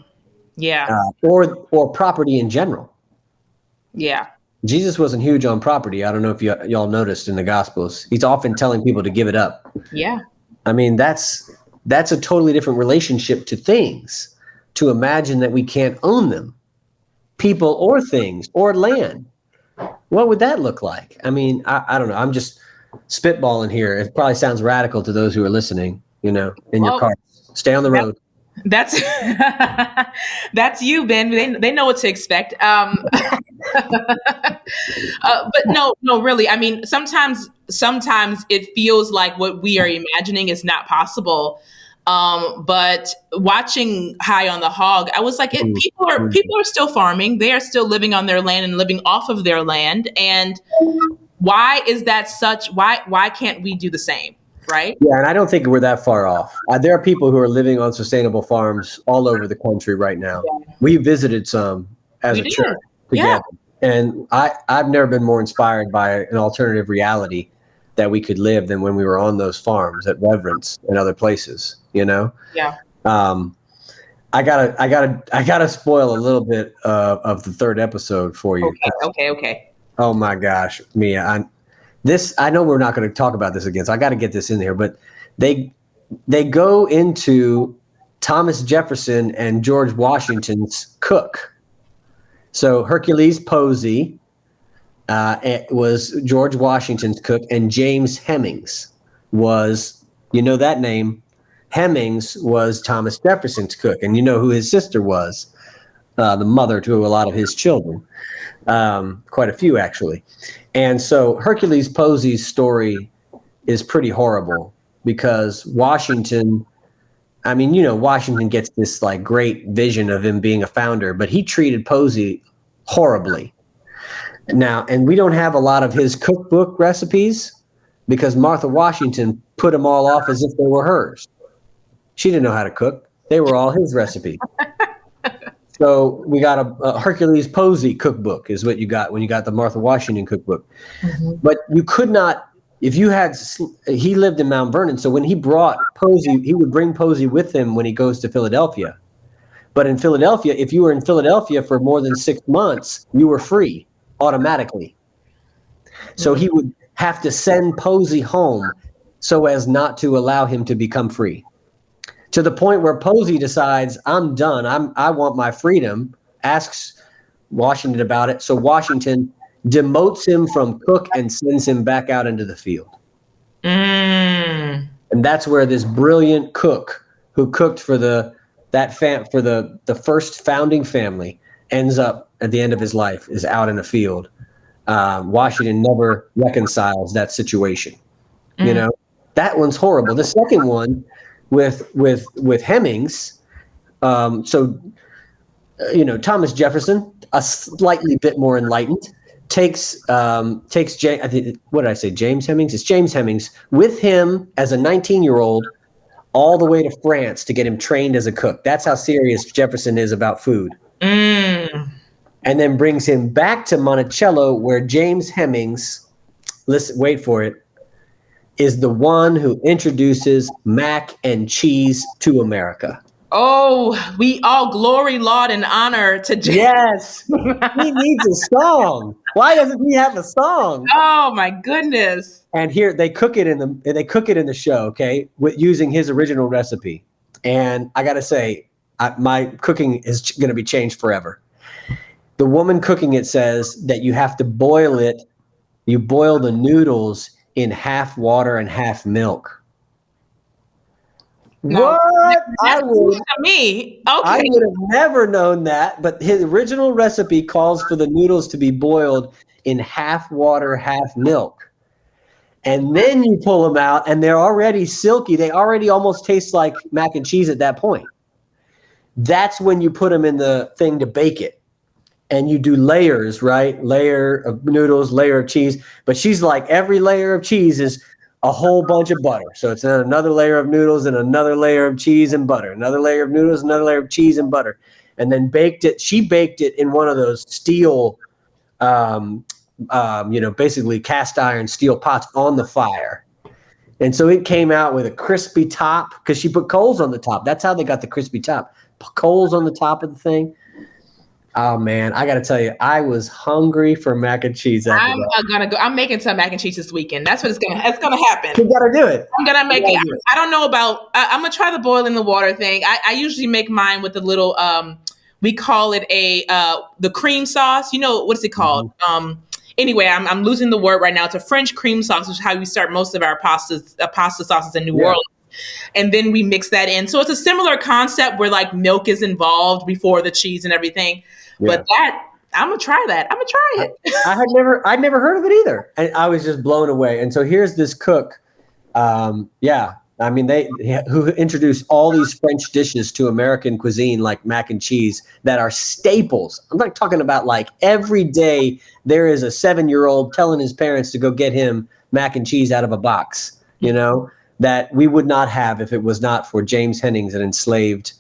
S2: property in general. Yeah. Jesus wasn't huge on property. I don't know if y'all noticed in the Gospels. He's often telling people to give it up. Yeah. I mean, that's a totally different relationship to things, to imagine that we can't own them, people or things or land. What would that look like? I mean, I don't know. I'm just spitballing here. It probably sounds radical to those who are listening, in your car. Stay on the road.
S1: That's you, Ben. They know what to expect. But no, really. I mean, sometimes it feels like what we are imagining is not possible. But watching High on the Hog, I was like, people are still farming. They are still living on their land and living off of their land. And why is that why can't we do the same? Right?
S2: Yeah, and I don't think we're that far off. There are people who are living on sustainable farms all over the country right now. Yeah. We visited some as a church together. And I've never been more inspired by an alternative reality that we could live than when we were on those farms at Reverence and other places, Yeah. I gotta spoil a little bit of the third episode for you.
S1: Okay.
S2: Oh my gosh, Mia. I know we're not going to talk about this again, so I got to get this in there. But they go into Thomas Jefferson and George Washington's cook. So Hercules Posey was George Washington's cook, and James Hemings was, that name, Hemings was Thomas Jefferson's cook, and you know who his sister was, the mother to a lot of his children, quite a few actually. And so Hercules Posey's story is pretty horrible because Washington gets this like great vision of him being a founder, but he treated Posey horribly. Now, and we don't have a lot of his cookbook recipes because Martha Washington put them all off as if they were hers. She didn't know how to cook. They were all his recipe. So we got a Hercules Posey cookbook is what you got when you got the Martha Washington cookbook.
S1: Mm-hmm.
S2: But you could not, if you had, he lived in Mount Vernon. So when he brought Posey, he would bring Posey with him when he goes to Philadelphia. But in Philadelphia, if you were in Philadelphia for more than 6 months, you were free automatically. So he would have to send Posey home so as not to allow him to become free. To the point where Posey decides, I'm done. I want my freedom, asks Washington about it. So Washington demotes him from cook and sends him back out into the field.
S1: Mm.
S2: And that's where this brilliant cook who cooked for the first founding family ends up at the end of his life is out in a field. Washington never reconciles that situation. You know, that one's horrible. The second one with Hemmings, Thomas Jefferson, a slightly bit more enlightened, takes James. I think, what did I say? James Hemmings. It's James Hemmings with him as a 19-year-old all the way to France to get him trained as a cook. That's how serious Jefferson is about food.
S1: Mm.
S2: And then brings him back to Monticello, where James Hemmings, listen, wait for it, is the one who introduces mac and cheese to America.
S1: Oh, we all glory, laud, and honor to James.
S2: Yes, he needs a song. Why doesn't he have a song?
S1: Oh my goodness!
S2: And here they cook it in the show, okay, with using his original recipe. And I got to say, my cooking is going to be changed forever. The woman cooking it says that you have to boil it. You boil the noodles in half water and half milk.
S1: No,
S2: what?
S1: That's news to me. Okay.
S2: I would have never known that, but his original recipe calls for the noodles to be boiled in half water, half milk. And then you pull them out, and they're already silky. They already almost taste like mac and cheese at that point. That's when you put them in the thing to bake it. And you do layers, right? Layer of noodles, layer of cheese. But she's like, every layer of cheese is a whole bunch of butter. So it's another layer of noodles and another layer of cheese and butter. Another layer of noodles, another layer of cheese and butter. And then baked it. She baked it in one of those steel, basically cast iron steel pots on the fire. And so it came out with a crispy top because she put coals on the top. That's how they got the crispy top. Coals on the top of the thing. Oh man, I got to tell you, I was hungry for mac and cheese.
S1: I'm gonna go. I'm making some mac and cheese this weekend. That's what it's gonna happen.
S2: You gotta do it.
S1: I'm gonna make it. I don't know about. I'm gonna try the boil in the water thing. I usually make mine with a little. We call it the cream sauce. You know what is it called? Anyway, I'm losing the word right now. It's a French cream sauce, which is how we start most of our pasta sauces in New Orleans. And then we mix that in. So it's a similar concept where like milk is involved before the cheese and everything. Yeah. But I'm gonna try that. I'm gonna try it.
S2: I'd never heard of it either, and I was just blown away. And so here's this cook. I mean, who introduced all these French dishes to American cuisine, like mac and cheese, that are staples. I'm not talking about like every day there is a 7-year-old telling his parents to go get him mac and cheese out of a box. You know, that we would not have if it was not for James Hennings, an enslaved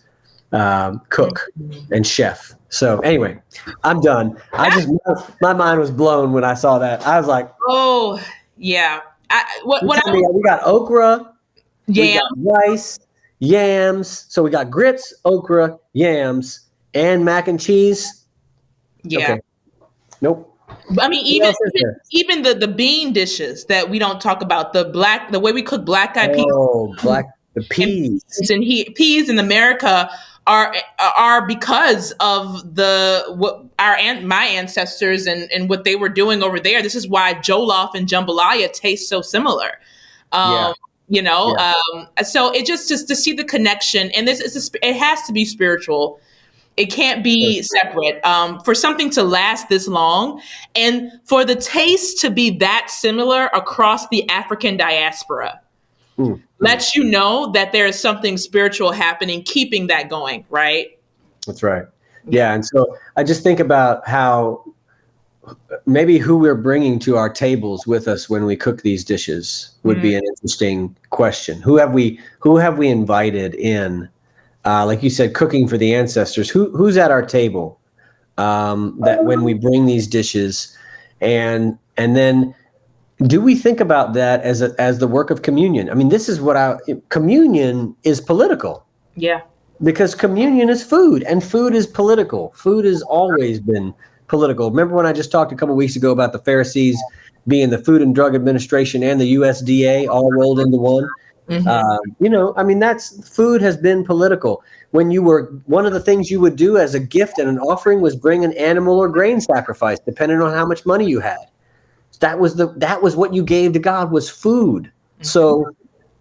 S2: cook and chef. So anyway, I'm done. My mind was blown when I saw that. I was like,
S1: oh yeah.
S2: We got okra, we got rice, yams. So we got grits, okra, yams, and mac and cheese.
S1: Yeah.
S2: Okay. Nope.
S1: I mean, even the bean dishes that we don't talk about, the way we cook black eyed peas.
S2: Oh, the peas.
S1: And peas in America are because of my ancestors and what they were doing over there. This is why jollof and jambalaya taste so similar. So it just to see the connection, and it has to be spiritual. It can't be separate. For something to last this long and for the taste to be that similar across the African diaspora. Lets you know that there is something spiritual happening, keeping that going, right?
S2: That's right. Yeah. And so I just think about how maybe who we're bringing to our tables with us when we cook these dishes would be an interesting question. Who have we invited in like you said, cooking for the ancestors. Who's at our table? That when we bring these dishes, and then do we think about that as the work of communion? I mean, this is communion is political.
S1: Yeah.
S2: Because communion is food, and food is political. Food has always been political. Remember when I just talked a couple of weeks ago about the Pharisees being the Food and Drug Administration and the USDA all rolled into one? Food has been political. One of the things you would do as a gift and an offering was bring an animal or grain sacrifice, depending on how much money you had. That was what you gave to God, was food. Mm-hmm. So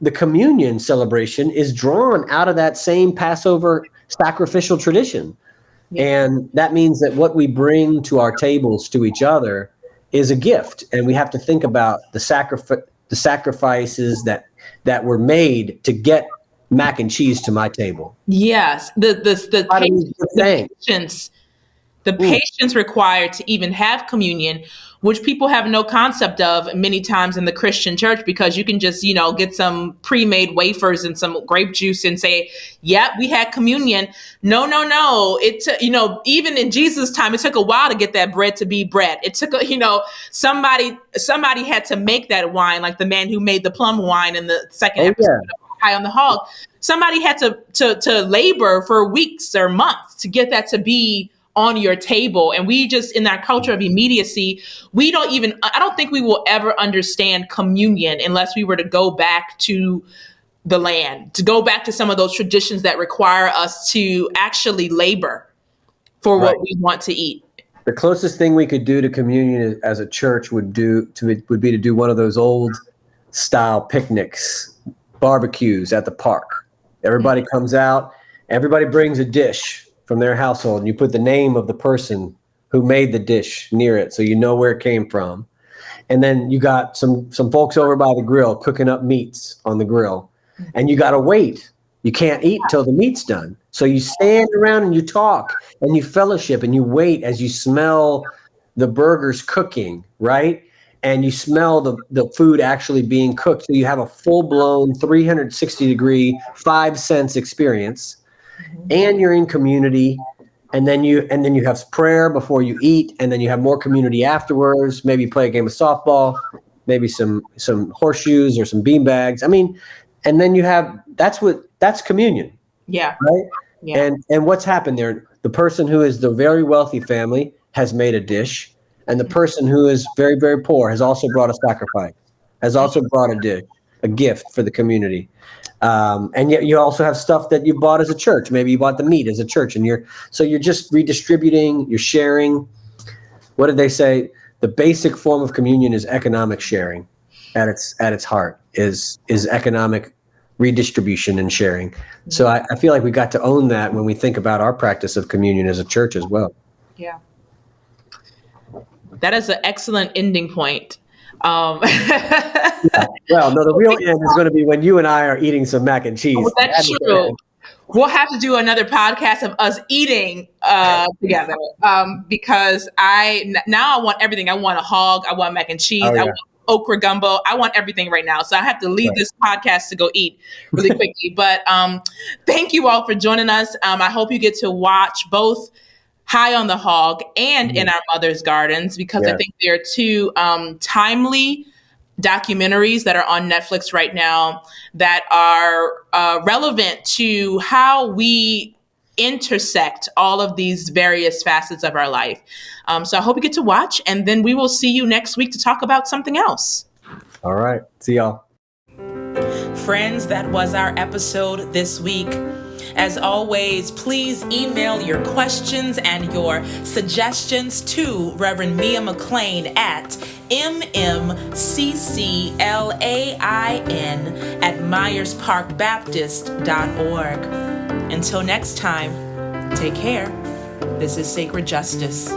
S2: the communion celebration is drawn out of that same Passover sacrificial tradition. Yeah. And that means that what we bring to our tables to each other is a gift. And we have to think about the sacrifices that were made to get mac and cheese to my table.
S1: Yes. The patience required to even have communion, which people have no concept of many times in the Christian church, because you can just, get some pre-made wafers and some grape juice and say, yep, we had communion. No. Even in Jesus' time, it took a while to get that bread to be bread. It took, somebody had to make that wine, like the man who made the plum wine in the second episode of High on the Hog. Somebody had to labor for weeks or months to get that to be on your table. And we just, in that culture of immediacy, I don't think we will ever understand communion unless we were to go back to the land, to go back to some of those traditions that require us to actually labor for what we want to eat.
S2: The closest thing we could do to communion as a church would be to do one of those old style picnics, barbecues at the park. Everybody comes out, everybody brings a dish from their household, and you put the name of the person who made the dish near it, so you know where it came from. And then you got some folks over by the grill cooking up meats on the grill, and you got to wait. You can't eat until the meat's done. So you stand around and you talk and you fellowship and you wait as you smell the burgers cooking, right? And you smell the food actually being cooked. So you have a full-blown 360-degree 5 sense experience. And you're in community, and then you have prayer before you eat, and then you have more community afterwards. Maybe play a game of softball, maybe some horseshoes or some beanbags. I mean, and then you have that's communion.
S1: Yeah.
S2: Right.
S1: Yeah.
S2: And what's happened there? The person who is the very wealthy family has made a dish, and the person who is very, very poor has also brought a sacrifice, has also brought a dish, a gift for the community. And yet you also have stuff that you bought as a church. Maybe you bought the meat as a church, and you're just redistributing, you're sharing. What did they say? The basic form of communion is economic sharing at its heart, is economic redistribution and sharing. So I feel like we got to own that when we think about our practice of communion as a church as well.
S1: Yeah. That is an excellent ending point.
S2: Yeah. Well, no, the real end is going to be when you and I are eating some mac and cheese.
S1: Oh, that's true. We'll have to do another podcast of us eating together, because now I want everything. I want a hog. I want mac and cheese. I want okra gumbo. I want everything right now. So I have to leave this podcast to go eat really quickly. But thank you all for joining us. I hope you get to watch both High on the Hog and In Our Mother's Gardens, because I think they're two timely documentaries that are on Netflix right now that are relevant to how we intersect all of these various facets of our life. So I hope you get to watch, and then we will see you next week to talk about something else.
S2: All right. See y'all.
S1: Friends, that was our episode this week. As always, please email your questions and your suggestions to Reverend Mia McLean at mmcclain@myersparkbaptist.org. Until next time, take care. This is Sacred Justice.